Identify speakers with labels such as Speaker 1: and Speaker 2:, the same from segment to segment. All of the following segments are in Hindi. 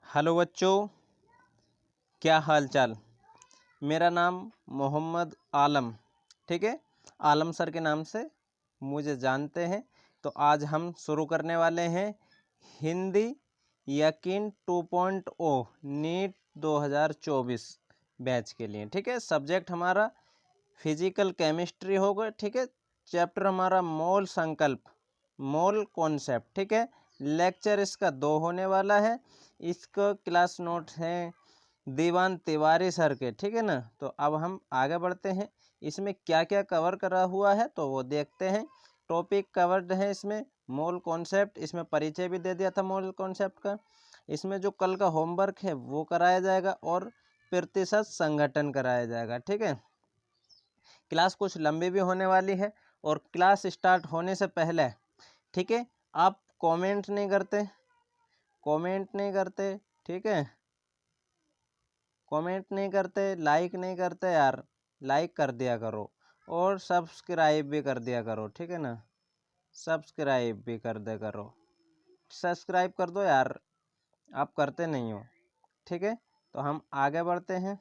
Speaker 1: हेलो बच्चों, क्या हाल चाल। मेरा नाम मोहम्मद आलम, ठीक है। आलम सर के नाम से मुझे जानते हैं। तो आज हम शुरू करने वाले हैं हिंदी यकीन 2.0 नीट 2024 बैच के लिए, ठीक है। सब्जेक्ट हमारा फिजिकल केमिस्ट्री होगा, ठीक है। चैप्टर हमारा मोल संकल्प, मोल कॉन्सेप्ट, ठीक है। लेक्चर इसका 2 होने वाला है। इसका क्लास नोट है दीवान तिवारी सर के, ठीक है ना। तो अब हम आगे बढ़ते हैं। इसमें क्या क्या कवर करा हुआ है तो वो देखते हैं। टॉपिक कवर्ड है इसमें मोल कॉन्सेप्ट, इसमें परिचय भी दे दिया था मोल कॉन्सेप्ट का। इसमें जो कल का होमवर्क है वो कराया जाएगा और प्रतिशत संगठन कराया जाएगा, ठीक है। क्लास कुछ लंबी भी होने वाली है और क्लास स्टार्ट होने से पहले, ठीक है, आप कमेंट नहीं करते, ठीक है। कमेंट नहीं करते, लाइक नहीं करते यार, लाइक कर दिया करो और सब्सक्राइब भी कर दिया करो, ठीक है ना। सब्सक्राइब भी कर दिया करो, सब्सक्राइब कर दो यार, आप करते नहीं हो, ठीक है। तो हम आगे बढ़ते हैं,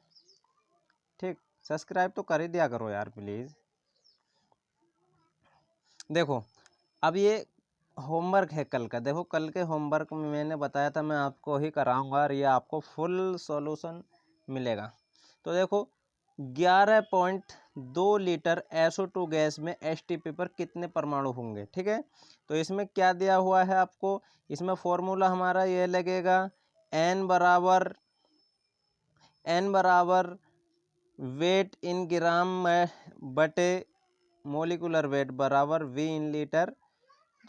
Speaker 1: ठीक। सब्सक्राइब तो कर ही दिया करो यार प्लीज़। देखो अब ये होमवर्क है कल का। देखो कल के होमवर्क में मैंने बताया था मैं आपको ही कराऊंगा और ये आपको फुल सॉल्यूशन मिलेगा। तो देखो 11.2 लीटर SO2 गैस में STP पर कितने परमाणु होंगे, ठीक है। तो इसमें क्या दिया हुआ है आपको, इसमें फॉर्मूला हमारा ये लगेगा n बराबर वेट इन ग्राम बटे मोलिकुलर वेट बराबर V इन लीटर।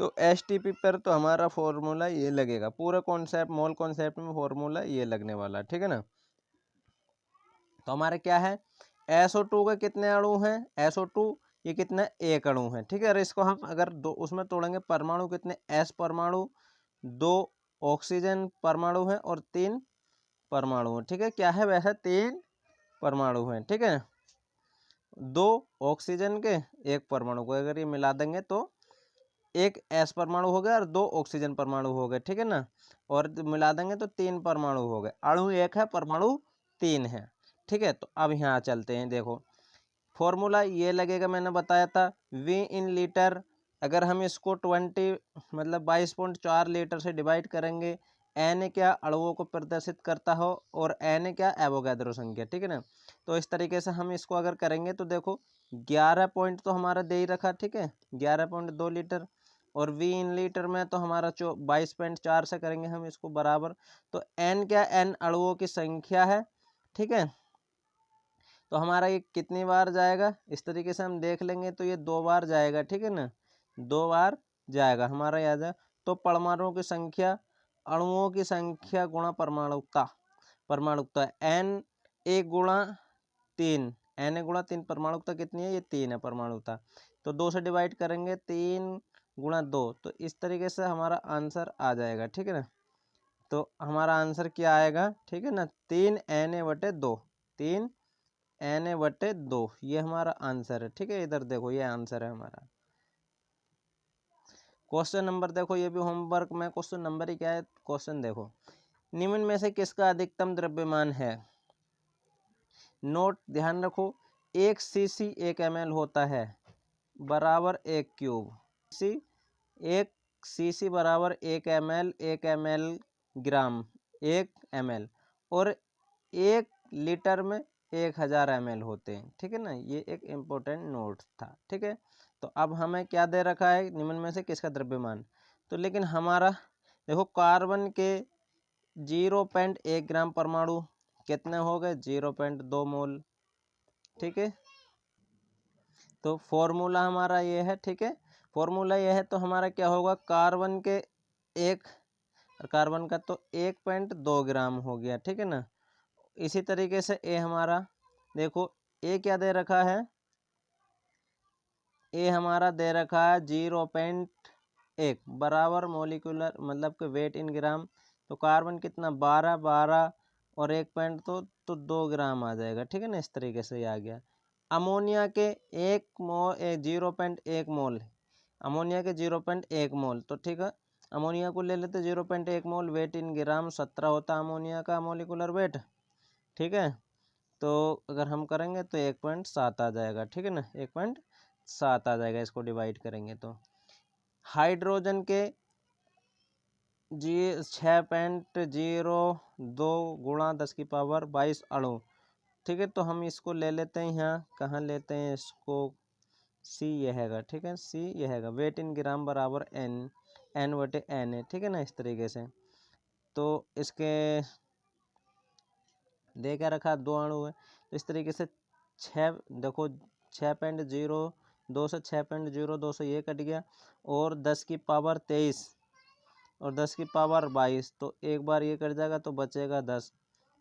Speaker 1: तो STP पर तो हमारा फॉर्मूला ये लगेगा, पूरा कॉन्सेप्ट मोल कॉन्सेप्ट में फॉर्मूला ये लगने वाला, ठीक है ना। तो हमारे क्या है SO2 के कितने अणु हैं, SO2 ये कितने एक अणु है, ठीक है। और इसको हम अगर दो उसमें तोड़ेंगे परमाणु कितने S परमाणु, 2 ऑक्सीजन परमाणु है और 3 परमाणु है, ठीक है। क्या है वैसे 3 परमाणु हैं, ठीक है। 2 ऑक्सीजन के 1 परमाणु को अगर ये मिला देंगे तो 1 S परमाणु हो गया और 2 ऑक्सीजन परमाणु हो गए, ठीक है ना। और मिला देंगे तो 3 परमाणु हो गए। अणु 1 है, परमाणु 3 है, ठीक है। तो अब यहाँ चलते हैं। देखो फॉर्मूला ये लगेगा, मैंने बताया था V इन लीटर। अगर हम इसको 20 मतलब 22.4 लीटर से डिवाइड करेंगे, N क्या अणुओं को प्रदर्शित करता हो और N क्या एवोगैड्रो संख्या, ठीक है ना। तो इस तरीके से हम इसको अगर करेंगे तो देखो 11 पॉइंट तो हमारा दे ही रखा, ठीक है, 11.2 लीटर। और V इन लीटर में तो हमारा 22.4 से करेंगे हम इसको बराबर। तो N क्या N अणुओं की संख्या है, ठीक है। तो हमारा ये कितनी बार जाएगा इस तरीके से हम देख लेंगे तो ये 2 बार जाएगा, ठीक है ना, 2 बार जाएगा हमारा याद है। तो परमाणुओं की संख्या अणुओं की संख्या गुणा परमाणुकता N 1 गुणा 3, N गुणा 3 परमाणुकता कितनी है, ये 3 है परमाणुकता। तो 2 से डिवाइड करेंगे 3 गुणा 2, तो इस तरीके से हमारा आंसर आ जाएगा, ठीक है ना। तो हमारा आंसर क्या आएगा, ठीक है ना, 3Na/2, 3Na/2 ये हमारा आंसर है, ठीक है। इधर देखो ये आंसर है हमारा। क्वेश्चन नंबर देखो, ये भी होमवर्क में क्वेश्चन नंबर ही क्या है। क्वेश्चन देखो निम्न में से किसका अधिकतम द्रव्यमान है। नोट ध्यान रखो 1 cc 1 ml होता है बराबर 1 क्यूब सी, 1 cc बराबर 1 ml ग्राम 1 ml और 1 लीटर में 1000 ml होते हैं, ठीक है ना। ये एक इम्पोर्टेंट नोट था, ठीक है। तो अब हमें क्या दे रखा है निम्न में से किसका द्रव्यमान। तो लेकिन हमारा देखो कार्बन के 0.1 ग्राम परमाणु कितने हो गए 0.2 मोल, ठीक है। तो फॉर्मूला हमारा ये है, ठीक है। फॉर्मूला ये है तो हमारा क्या होगा कार्बन के 1 और कार्बन का तो 1.2 ग्राम हो गया, ठीक है ना। इसी तरीके से ए हमारा देखो ए क्या दे रखा है, ए हमारा दे रखा है 0.1 बराबर मोलिकुलर मतलब कि वेट इन ग्राम। तो कार्बन कितना 12 और 1 पॉइंट तो 2 ग्राम आ जाएगा, ठीक है ना। इस तरीके से ये आ गया। अमोनिया के 0.1 मोल, अमोनिया के 0.1 मोल, तो ठीक है। अमोनिया को ले लेते 0.1 मोल, वेट इन ग्राम 17 होता है अमोनिया का मोलिकुलर वेट। ठीक है, तो अगर हम करेंगे तो 1.7 आ जाएगा। ठीक है ना, 1.7 आ जाएगा, इसको डिवाइड करेंगे तो। हाइड्रोजन के 6.02 गुणा 10⁻22 अणु। ठीक है, तो हम इसको ले लेते हैं, यहाँ कहाँ लेते हैं इसको, सी ये हैगा। ठीक है, सी ये हैगा, वेट इन ग्राम बराबर एन बटे एन है। ठीक है ना, इस तरीके से। तो इसके दे क्या रखा, 2 अणु है, तो इस तरीके से 6 देखो 6.02 से 6.02 से ये कट गया, और 10⁻23 और 10⁻22, तो एक बार ये कट जाएगा तो बचेगा 10।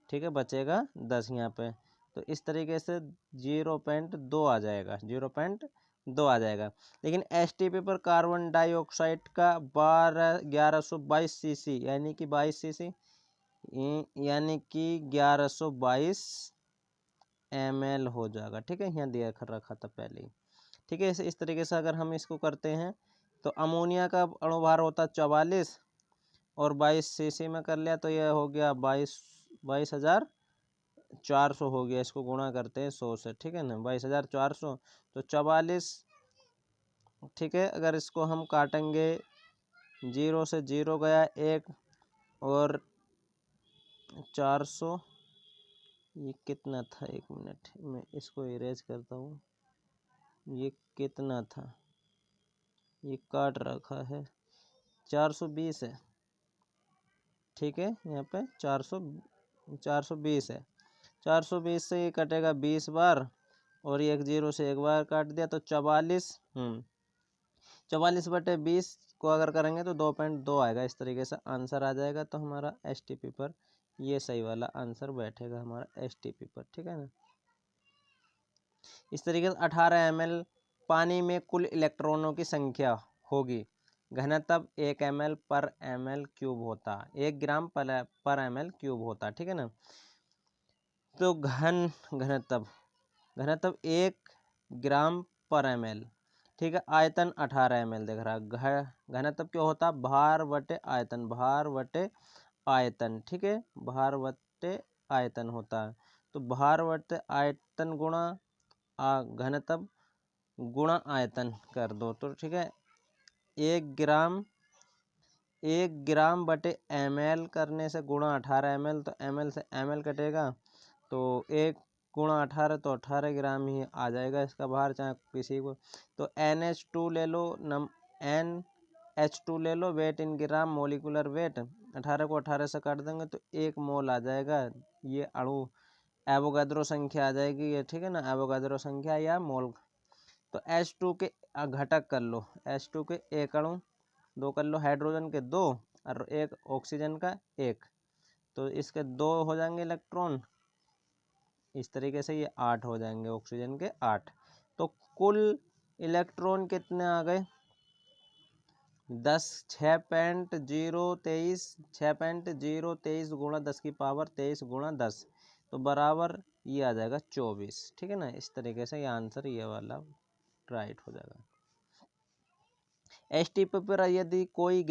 Speaker 1: ठीक है, बचेगा 10 यहाँ पे। तो इस तरीके से 0.2 आ जाएगा, 0.2 आ जाएगा। लेकिन एसटीपी पर कार्बन डाइऑक्साइड का 1122 सीसी यानी कि 22 सीसी यानी कि 1122 ml हो जाएगा। ठीक है, यहाँ दिया रखा था पहले ही। ठीक है, इस तरीके से अगर हम इसको करते हैं तो अमोनिया का अणुभार होता 44 और 22 सीसी में कर लिया तो यह हो गया 22,400 हो गया। इसको गुणा करते हैं 100 से। ठीक है ना, 22,400 तो 44। ठीक है, अगर इसको हम काटेंगे, 0 से 0 गया 1 और 400, ये कितना था, 1 मिनट मैं इसको इरेज करता हूँ, ये कितना था, ये काट रखा है, 420 है। ठीक है, यहाँ पे 420 है, 420 से ये कटेगा 20 बार, और ये 0 से 1 बार काट दिया तो 44। 44/20 को अगर करेंगे तो 2.2 आएगा। इस तरीके से आंसर आ जाएगा। तो हमारा एसटीपी पर ये सही वाला आंसर बैठेगा हमारा एसटीपी पर। ठीक है ना, इस तरीके से 18 ml पानी में कुल इलेक्ट्रॉनों की संख्या होगी। घनत्व 1 ml/ml³ होता, 1 ग्राम पर ml³ होता। ठीक है ना, तो घनत्व 1 ग्राम पर ml। ठीक है, आयतन 18 ml दिख रहा है। घनत्व क्या होता, भार बटे आयतन, भार बटे आयतन। ठीक है, भार बटे आयतन होता है। तो भार बटे आयतन गुणा घनत्व गुणा आयतन कर दो तो ठीक है, 1 ग्राम बटे ml करने से गुणा 18 ml, तो ml से ml कटेगा तो 1 गुणा 18 तो 18 ग्राम ही आ जाएगा इसका भार, चाहे किसी को। तो NH2 ले लो, NH2 ले लो, wait in gram molecular weight, 18 को 18 से काट देंगे तो 1 मोल आ जाएगा। ये अणु एवोगाद्रो संख्या आ जाएगी ये। ठीक है ना, एवोगाद्रो संख्या या मोल। तो H2 के घटक कर लो, H2 के 1 अणु, 2 कर लो, हाइड्रोजन के 2 और 1 ऑक्सीजन का 1, तो इसके 2 हो जाएंगे इलेक्ट्रॉन। इस तरीके से ये 8 हो जाएंगे, ऑक्सीजन के 8। तो कुल इलेक्ट्रॉन कितने आ गए, 6.023 गुणा 10⁻23 गुणा 10, तो बराबर ये आ जाएगा 24। ठीक है ना, इस तरीके से ये आंसर ये वाला राइट हो जाएगा। एसटीपी पर यदि कोई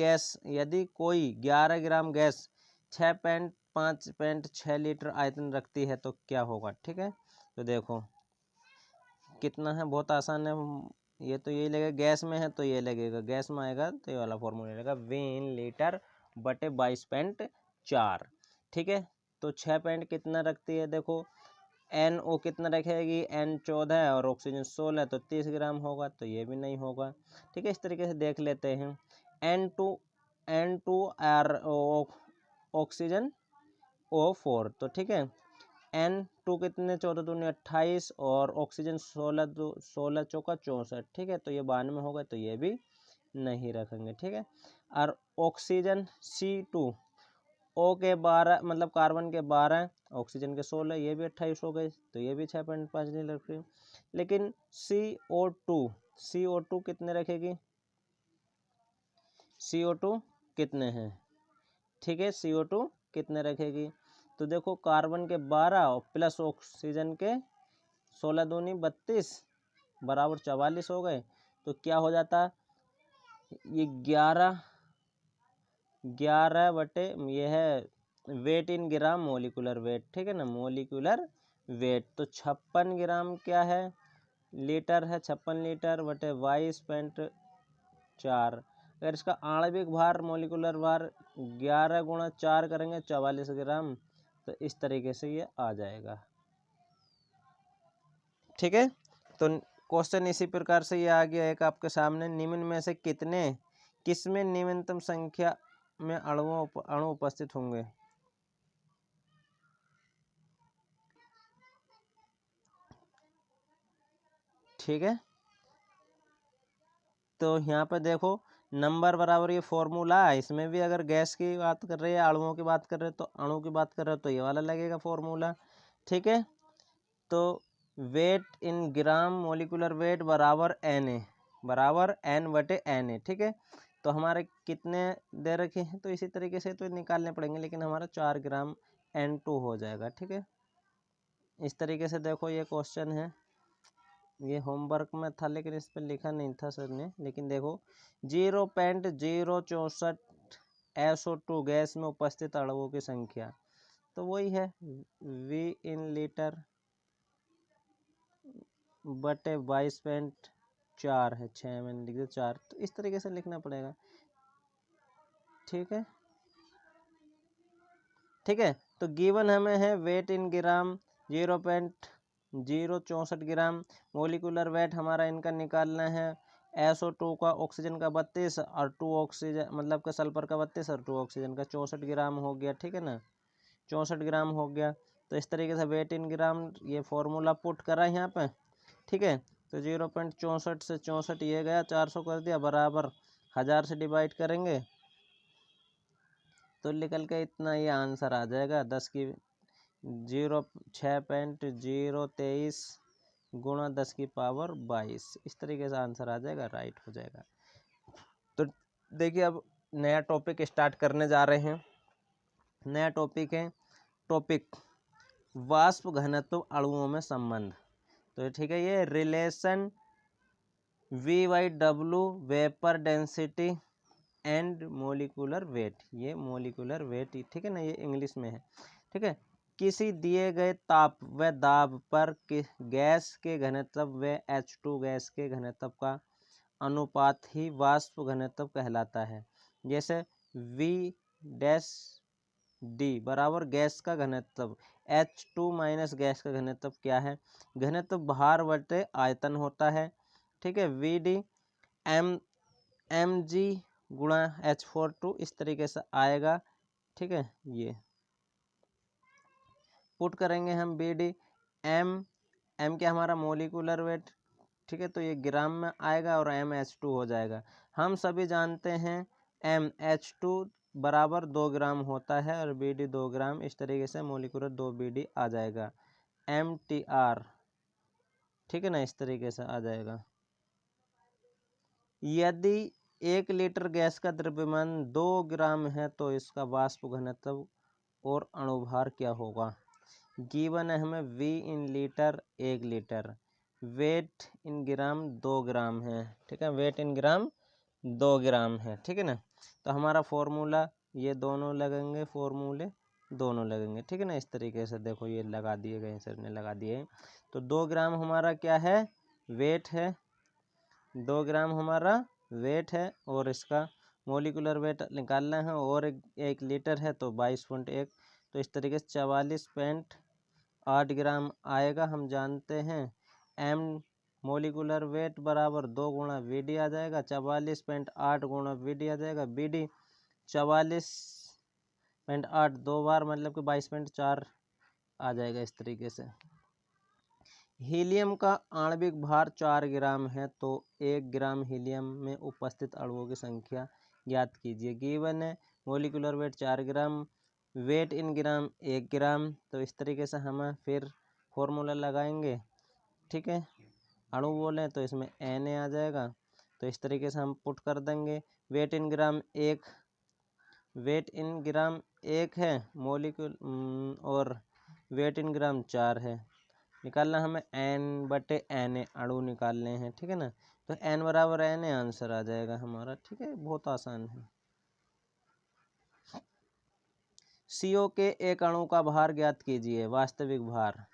Speaker 1: 11 ग्राम गैस 5.6 लीटर आयतन रखती है तो क्या होगा। ठीक है, तो देखो कितना है, बहुत आसान है। ये तो यही लगेगा, गैस में है तो ये लगेगा, गैस में आएगा तो ये वाला फॉर्मूला लगेगा, V इन लीटर बटे 22.4। ठीक है, तो 6 पॉइंट कितना रखती है, देखो NO कितना रखेगी, N 14 और ऑक्सीजन 16, तो 30 ग्राम होगा, तो ये भी नहीं होगा। ठीक है, इस तरीके से देख लेते हैं। N2 ऑक्सीजन O4, तो ठीक है, N2 कितने, 14 दूनी 28 और ऑक्सीजन 16 चौका 64। ठीक है, तो ये 92 होगा, तो ये भी नहीं रखेंगे। ठीक है, और ऑक्सीजन C2 O के 12 मतलब कार्बन के 12 ऑक्सीजन के 16, ये भी 28 हो गए, तो ये भी 6.5 नहीं रख रही। लेकिन CO2 कितने रखेगी, CO2 कितने हैं। ठीक है, CO2 कितने रखेगी, तो देखो कार्बन के 12 प्लस ऑक्सीजन के 16 दूनी 32 बराबर 44 हो गए, तो क्या हो जाता, ये 11 11 बटे ये है wait in gram molecular weight, ठीक है ना, मोलिकुलर वेट। तो 56 ग्राम क्या है, लीटर है, 56 लीटर बटे 22.4। अगर इसका आणविक भार मोलिकुलर भार 11 गुणा 4 करेंगे 44 ग्राम, तो इस तरीके से ये आ जाएगा, ठीक है। तो क्वेश्चन इसी प्रकार से ये आ गया एक आपके सामने, निम्न में से किसमें न्यूनतम संख्या में अणु उपस्थित होंगे। ठीक है, तो यहाँ पे देखो नंबर बराबर ये फॉर्मूला है, इसमें भी अगर गैस की बात कर रहे हैं, अणुओं की बात कर रहे हैं, तो अणु की बात कर रहे हो तो ये वाला लगेगा फॉर्मूला, ठीक है। तो wait in gram molecular weight बराबर एन ए, बराबर एन बटे एन ए, ठीक है। तो हमारे कितने दे रखे हैं, तो इसी तरीके से तो निकालने पड़ेंगे, लेकिन हमारा 4 ग्राम N2 हो जाएगा, ठीक है। इस तरीके से देखो ये क्वेश्चन है, ये होमवर्क में था लेकिन इस पर लिखा नहीं था सर ने, लेकिन देखो 0.064 SO2 गैस में उपस्थित अणुओं की संख्या, तो वही है V इन लीटर बटे 22.4 है, 6 मैंने लिख दिया 4, तो इस तरीके से लिखना पड़ेगा, ठीक है, ठीक है। तो गिवन हमें है wait in gram 0.064 gram, molecular weight हमारा इनका निकालना है, SO2 का ऑक्सीजन का 32 और 2 ऑक्सीजन मतलब का सल्फर का 32 और 2 ऑक्सीजन का 64 ग्राम हो गया, ठीक है ना, 64 ग्राम हो गया। तो इस तरीके से वेट इन ग्राम ये फॉर्मूला पुट करा यहाँ पे, ठीक है। तो 0.64 से 64 ये गया, 400 कर दिया, बराबर 1000 से डिवाइड करेंगे तो निकल के इतना ये आंसर आ जाएगा, 10 की 6.023 गुणा 10 की पावर 22, इस तरीके से आंसर आ जाएगा, राइट हो जाएगा। तो देखिए अब नया टॉपिक स्टार्ट करने जा रहे हैं, नया टॉपिक है टॉपिक वाष्प घनत्व अणुओं में संबंध। तो ठीक है, ये relation V/W vapour density and molecular weight, ये मोलिकुलर वेट, ठीक है ना, ये इंग्लिश में है, ठीक है। किसी दिए गए ताप व दाब पर गैस के घनत्व व H2 गैस के घनत्व का अनुपात ही वाष्प घनत्व कहलाता है। जैसे V' D बराबर गैस का घनत्व, H2 माइनस गैस का घनत्व क्या है, घनत्व भार बटे आयतन होता है, ठीक है। VD mg गुणा H42 इस तरीके से आएगा, ठीक है। ये पुट करेंगे हम BD m क्या हमारा मोलिकुलर वेट, ठीक है, तो ये ग्राम में आएगा और MH2 हो जाएगा। हम सभी जानते हैं MH2 बराबर 2 ग्राम होता है और BD 2 ग्राम, इस तरीके से मोलिकुलर 2 BD आ जाएगा, MTR, ठीक है ना, इस तरीके से आ जाएगा। यदि 1 लीटर गैस का द्रव्यमान 2 ग्राम है तो इसका वाष्प घनत्व और अणुभार क्या होगा। गिवन है हमें V in litre 1 litre, weight in gram 2 gram है, ठीक है, वेट इन ग्राम 2 ग्राम है, ठीक है ना। तो हमारा फॉर्मूला ये दोनों लगेंगे, फॉर्मूले दोनों लगेंगे, ठीक है ना। इस तरीके से देखो ये लगा दिए गए, सर ने लगा दिए। तो 2 ग्राम हमारा क्या है, वेट है, 2 ग्राम हमारा वेट है और इसका मोलिकुलर वेट निकालना है, और 1 लीटर है तो 22.1, तो इस तरीके से 44.8 ग्राम आएगा। हम जानते हैं m मोलिकुलर वेट बराबर 2 गुणा VD आ जाएगा, 44.8 गुणा VD आ जाएगा, BD 44.8 2 बार मतलब कि 22.4 आ जाएगा, इस तरीके से। हीलियम का आणविक भार 4 ग्राम है तो 1 ग्राम हीलियम में उपस्थित अणुओं की संख्या ज्ञात कीजिए। गिवन है molecular weight 4 gram, wait in ग्राम 1 ग्राम, तो इस तरीके से हम फिर फॉर्मूला लगाएंगे, ठीक है। अणु बोले तो इसमें Na आ जाएगा, तो इस तरीके से हम पुट कर देंगे। Wait in gram 1, wait in ग्राम 1 है मोलिकुल और वेट इन ग्राम 4 है। निकालना हमें N/Na अणु निकालने हैं, ठीक है ना। तो N बराबर Na आंसर आ जाएगा हमारा, ठीक है, बहुत आसान है। CO के एक अणु का भार ज्ञात कीजिए, वास्तविक भार।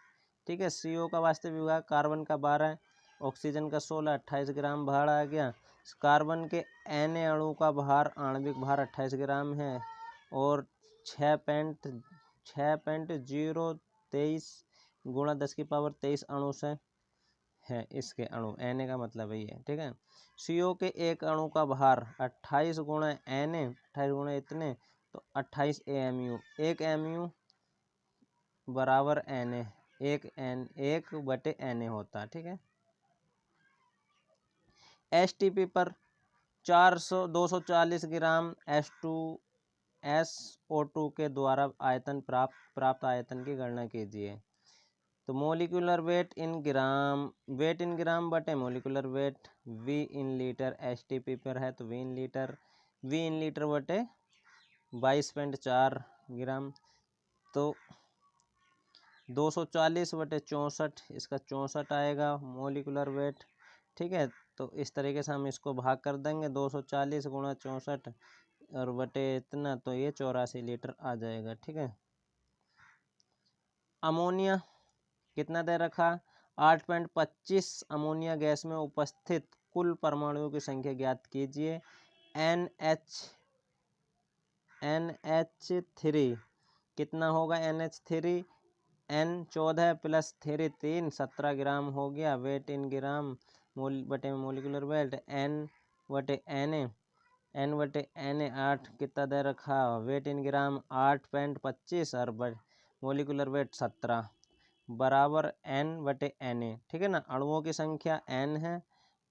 Speaker 1: ठीक है, CO का वास्तविक भार, कार्बन का 12, ऑक्सीजन का 16, 28 ग्राम भार आ गया। कार्बन के Na अणु का भार, आणविक भार 28 ग्राम है और 6.023 गुणा 10⁻23 अणु से है इसके अणु। Na का मतलब है ये। ठीक है, CO के एक अणु का भार 28 गुणा Na, 28 गुणा इतने तो 28 AMU। 1 MU बराबर Na, 1/Na होता है। ठीक है, STP पर 240 ग्राम SO2 के द्वारा आयतन प्राप्त आयतन की गणना कीजिए। तो मोलिकुलर वेट इन ग्राम बटे molecular weight V in litre, STP पर है तो V in litre, V in litre बटे 22.4 ग्राम। तो 240 बटे 64, इसका 64 आएगा मोलिकुलर वेट। ठीक है, तो इस तरीके से हम इसको भाग कर देंगे, 240 गुणा 64 और बटे इतना, तो ये 84 लीटर आ जाएगा। ठीक है, अमोनिया कितना दे रखा, 8.25 अमोनिया गैस में उपस्थित कुल परमाणुओं की संख्या ज्ञात कीजिए। NH3 कितना होगा, NH3 N14 प्लस 3 3 17 ग्राम हो गया। वेट इन ग्राम बटे मोलिकुलर वेट N बटे Na 8 कितना दे रखा, वेट इन ग्राम 8.25 और मोलिकुलर वेट 17 बराबर N बटे Na। ठीक है ना, अणुओं की संख्या N है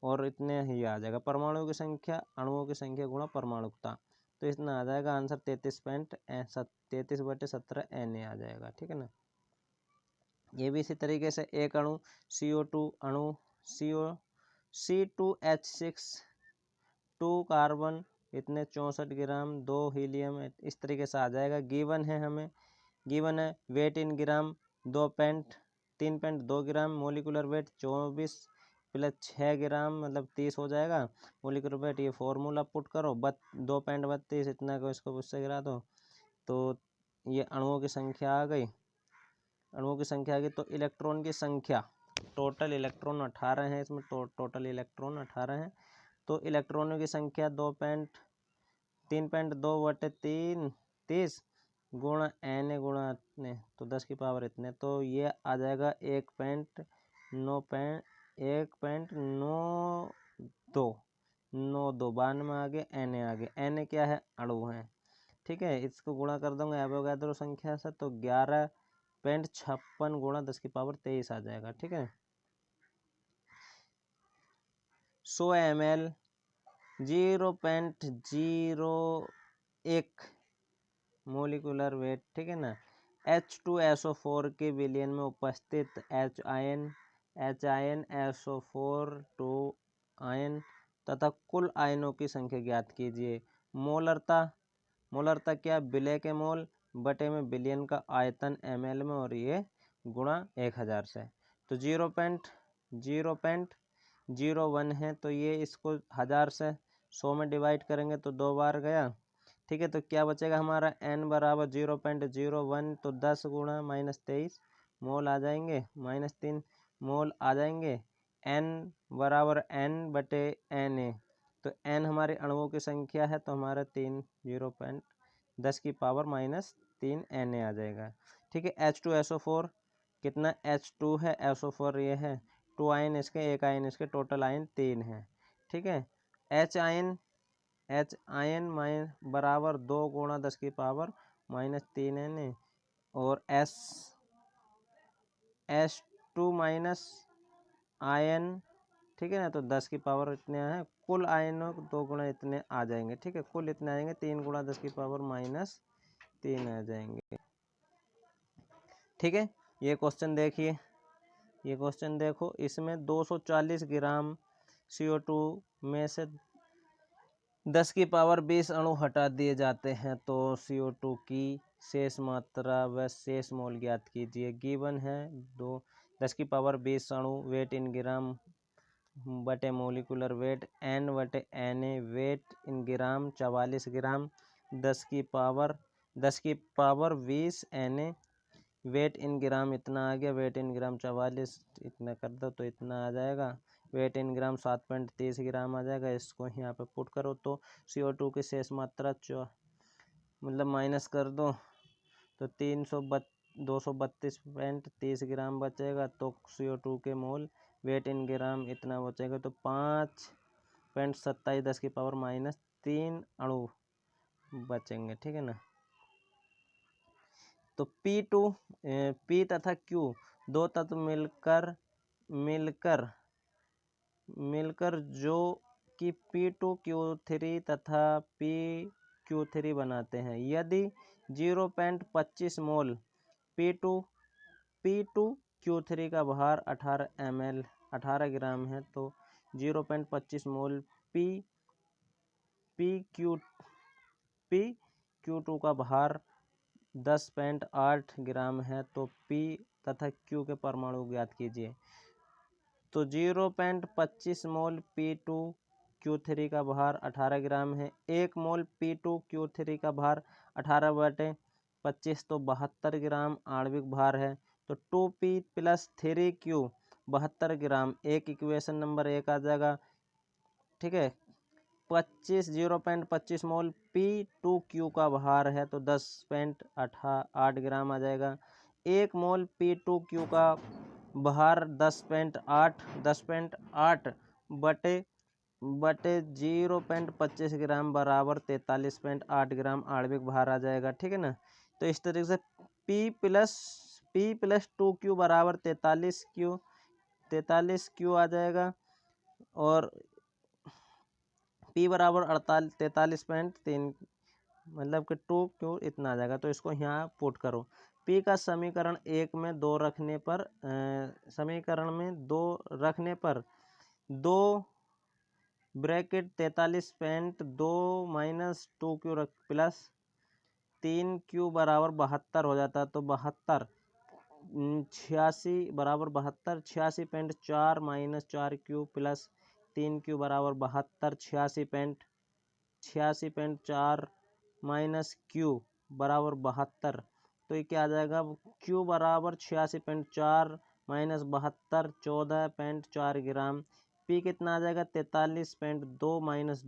Speaker 1: और इतने ही आ जाएगा। परमाणुओं की संख्या, अणुओं की संख्या गुणा परमाणुकता, तो इतना आ जाएगा आंसर 33 बटे 17 Na आ जाएगा। ठीक है ना, ये भी इसी तरीके से एक अणु CO2 अणु C2H6 2 कार्बन इतने 64 ग्राम, 2 हीलियम, इस तरीके से आ जाएगा। गिवन है wait in gram 3.2 gram, molecular weight 24 plus 6 ग्राम मतलब 30 हो जाएगा। मोलिकुलर वेट ये फॉर्मूला पुट करो, 2.32 इतना को इसको उससे गिरा दो, तो ये अणुओं की संख्या आ गई। तो इलेक्ट्रॉन की संख्या, टोटल इलेक्ट्रॉन 18 है इसमें, टोटल इलेक्ट्रॉन 18 है। तो इलेक्ट्रॉनों की संख्या 3.2 बटे 30 गुणा Na गुणा इतने, तो 10 की पावर इतने, तो ये आ जाएगा 1.92 92 में आगे Na आगे। Na क्या है, अणु है। ठीक है, इसको गुणा कर दूंगा एवोगाद्रो संख्या से, तो 11.56 गुणा 10 की पावर 23 आ जाएगा। ठीक है, 100 ml 0.01 मोलिकुलर वेट। ठीक है ना, H2SO4 के विलयन में उपस्थित H आयन SO4 2 आयन तथा कुल आयनों की संख्या ज्ञात कीजिए। मोलरता क्या, विलय के मोल बटे में विलयन का आयतन ml में, और ये गुणा 1000 से। तो 0.01 है, तो ये इसको 1000 से 100 में डिवाइड करेंगे तो 2 बार गया। ठीक है, तो क्या बचेगा हमारा, n बराबर 0.01, तो 10 गुणा -23 मोल आ जाएंगे, -3 मोल आ जाएंगे। n बराबर n बटे Na, तो n हमारे अणुओं की संख्या है, तो हमारा 10 की पावर -3 Na आ जाएगा। ठीक है, H2SO4 कितना, H2 है, SO4 ये है, 2 आयन इसके, 1 आयन इसके, टोटल आयन 3 है। ठीक है, H आयन बराबर 2 गुणा 10 की पावर -3 Na, और S2 माइनस आयन, ठीक है ना, तो 10 की पावर इतने हैं। कुल आयनों 2 गुणा इतने आ जाएंगे। ठीक है, कुल इतने आएंगे, 3 गुणा 10 की पावर -3 आ जाएंगे। ठीक है, ये क्वेश्चन देखिए, ये क्वेश्चन देखो, इसमें 240 ग्राम CO2 में से 10 की पावर 20 अणु हटा दिए जाते हैं, तो CO2 की शेष मात्रा व शेष मोल ज्ञात कीजिए। गिवन है 10 की पावर 20 अणु, वेट इन ग्राम बटे मोलिकुलर वेट N बटे Na, वेट इन ग्राम 44 ग्राम, 10 की पावर 10 की पावर 20 Na। वेट इन ग्राम इतना आ गया, वेट इन ग्राम 44, इतना कर दो तो इतना आ जाएगा। वेट इन ग्राम 7.30 ग्राम आ जाएगा। इसको यहाँ पे पुट करो तो CO2 की शेष मात्रा मतलब माइनस कर दो तो 232.30 ग्राम बचेगा। तो CO2 के मोल वेट इन ग्राम इतना बचेगा, तो 5.27 10 की पावर -3 अणु बचेंगे, ठीक है ना। तो P2 P तथा Q दो तत्व मिलकर जो कि P2Q3 तथा PQ3 बनाते हैं। यदि 0.25 मोल P2Q3 का भार 18 ग्राम है, तो 0.25 मोल PQ2 का भार 10.8 ग्राम है। तो P तथा Q के परमाणु ज्ञात कीजिए। तो 0.25 मोल P2Q3 का भार 18 ग्राम है। 1 मोल P2Q3 का भार 18/25 तो 72 ग्राम आणविक भार है। तो 2P + 3Q 72 ग्राम, एक इक्वेशन नंबर 1 आ जाएगा, ठीक है। 0.25 मोल P2Q का भार है तो 10.8 ग्राम आ जाएगा। 1 मोल P2Q का भार 10.8 बटे 0.25 ग्राम बराबर 43.8 ग्राम आणविक भार आ जाएगा, ठीक है ना। तो इस तरीके से P + 2Q बराबर 43Q आ जाएगा, और P बराबर 43.3 मतलब कि 2Q इतना आ जाएगा। तो इसको यहाँ पुट करो। P का समीकरण 1 में 2 रखने पर समीकरण में 2 रखने पर 2 ब्रैकेट 43.2 - 2Q प्लस 3Q बराबर 72 हो जाता है। तो 72 86 बराबर 72 86.4 - 4Q प्लस 3Q बराबर 72 86.4 - Q बराबर 72। तो ये क्या आ जाएगा, Q बराबर 86.4 - 72 14.4 ग्राम। P कितना आ जाएगा 43.2 -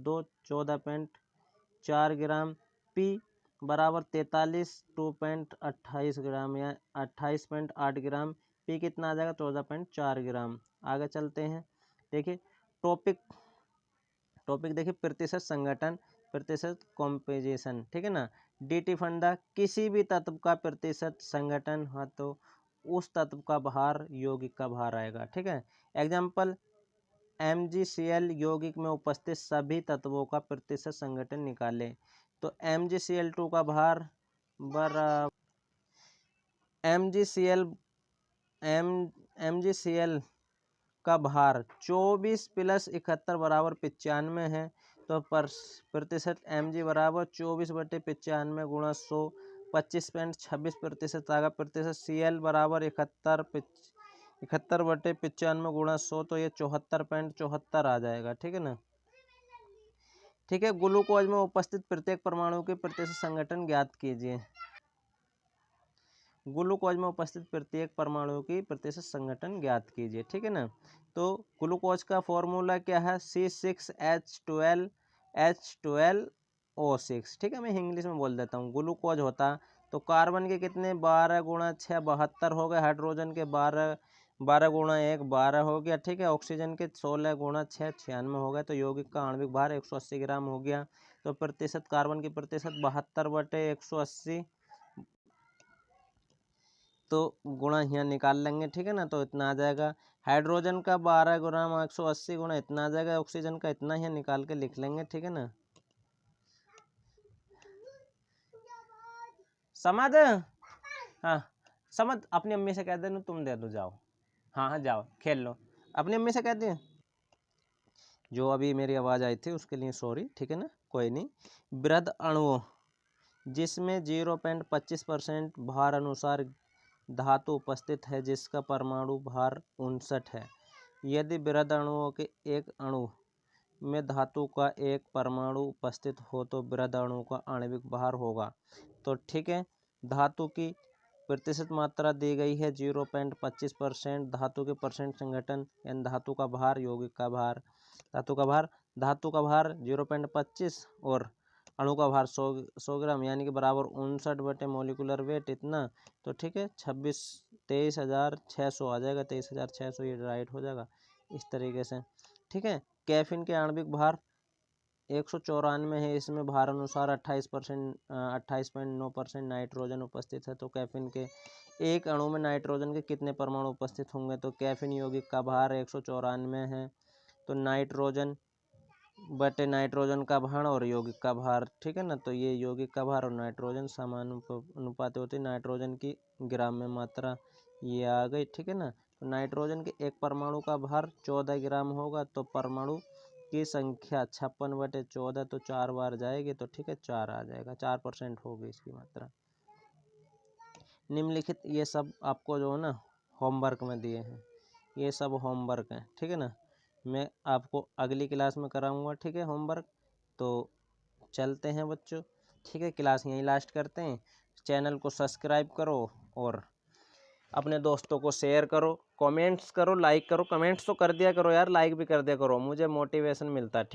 Speaker 1: 2 14.4 ग्राम। P बराबर 43 2.28 ग्राम या 28.8 ग्राम। P कितना आ जाएगा 14.4 ग्राम। आगे चलते हैं, देखिए टॉपिक देखिए प्रतिशत संगठन, प्रतिशत कॉम्पोजिशन, ठीक है ना। DT फंडा किसी भी तत्व का प्रतिशत संगठन है तो उस तत्व का भार यौगिक का भार आएगा, ठीक है। एग्जाम्पल MgCl यौगिक में उपस्थित सभी तत्वों का प्रतिशत संगठन निकालें। तो MgCl2 का भार बराबर MgCl का भार 24 + 71 बराबर 95 है। तो प्रतिशत Mg बराबर 24/95 × 100 25.26% आएगा। प्रतिशत Cl बराबर 71/95 × 100, तो ये 74.74 आ जाएगा, ठीक है ना। ठीक है, ग्लूकोज में उपस्थित प्रत्येक परमाणु के प्रतिशत संगठन ज्ञात कीजिए। ग्लूकोज में उपस्थित प्रत्येक परमाणु की प्रतिशत संगठन ज्ञात कीजिए, ठीक है ना। तो ग्लूकोज का फॉर्मूला क्या है, C6H12H12O6, ठीक है। मैं इंग्लिश में बोल देता हूँ। ग्लूकोज होता तो कार्बन के कितने 12 × 6 72 हो गए, हाइड्रोजन के 12 × 1 12 हो गया, ठीक है। ऑक्सीजन के 16 × 6 96 हो गए। तो यौगिक का आणविक भार 180 ग्राम हो गया। तो प्रतिशत कार्बन की प्रतिशत 72/180, तो गुणा यहाँ निकाल लेंगे, ठीक है ना। तो इतना आ जाएगा। हाइड्रोजन का 12 ग्राम 180 गुणा इतना आ जाएगा। ऑक्सीजन का इतना यहाँ निकाल के लिख लेंगे, ठीक है ना। समझ, हाँ समझ। अपनी अम्मी से कह दे तुम दे दो, जाओ। हाँ हाँ जाओ खेल लो, अपनी अम्मी से कह दे। जो अभी मेरी आवाज़ आई थी उसके लिए सॉरी, ठीक है ना, कोई नहीं। वृहद अणुओं जिसमें 0.25% भार अनुसार धातु उपस्थित है जिसका परमाणु भार 59 है। यदि वृहद अणुओं के एक अणु में धातु का एक परमाणु उपस्थित हो तो बृहद अणु का आणविक भार होगा। तो ठीक है, धातु की प्रतिशत मात्रा दी गई है 0.25%, धातु के परसेंट संगठन यानी धातु का भार, यौगिक का भार, धातु का भार 0.25 और अणु का भार 100 ग्राम यानी कि बराबर 59 बटे मोलिकुलर वेट इतना। तो ठीक है, 23,600 आ जाएगा, 23,600 ये राइट हो जाएगा इस तरीके से। ठीक है, कैफीन के आणविक भार 194 है, इसमें भार अनुसार 28.9% नाइट्रोजन उपस्थित है। तो कैफीन के एक अणु में नाइट्रोजन के कितने परमाणु उपस्थित होंगे? तो कैफीन यौगिक का भार 194 है, तो नाइट्रोजन बटे नाइट्रोजन का भार और यौगिक का भार, ठीक है ना। तो ये यौगिक का भार और नाइट्रोजन समानुपाती होती है, नाइट्रोजन की ग्राम में मात्रा ये आ गई, ठीक है ना। तो नाइट्रोजन के एक परमाणु का भार 14 ग्राम होगा, तो परमाणु की संख्या 56/14, तो 4 बार जाएगी, तो ठीक है 4 आ जाएगा, 4% होगी इसकी मात्रा। निम्नलिखित ये सब आपको जो है ना होमवर्क में दिए हैं, ये सब होमवर्क हैं, ठीक है ना। मैं आपको अगली क्लास में कराऊंगा, ठीक है, होमवर्क। तो चलते हैं बच्चों, ठीक है, क्लास यहीं लास्ट करते हैं। चैनल को सब्सक्राइब करो और अपने दोस्तों को शेयर करो, कमेंट्स करो, लाइक करो। कमेंट्स तो कर दिया करो यार, लाइक भी कर दिया करो, मुझे मोटिवेशन मिलता है।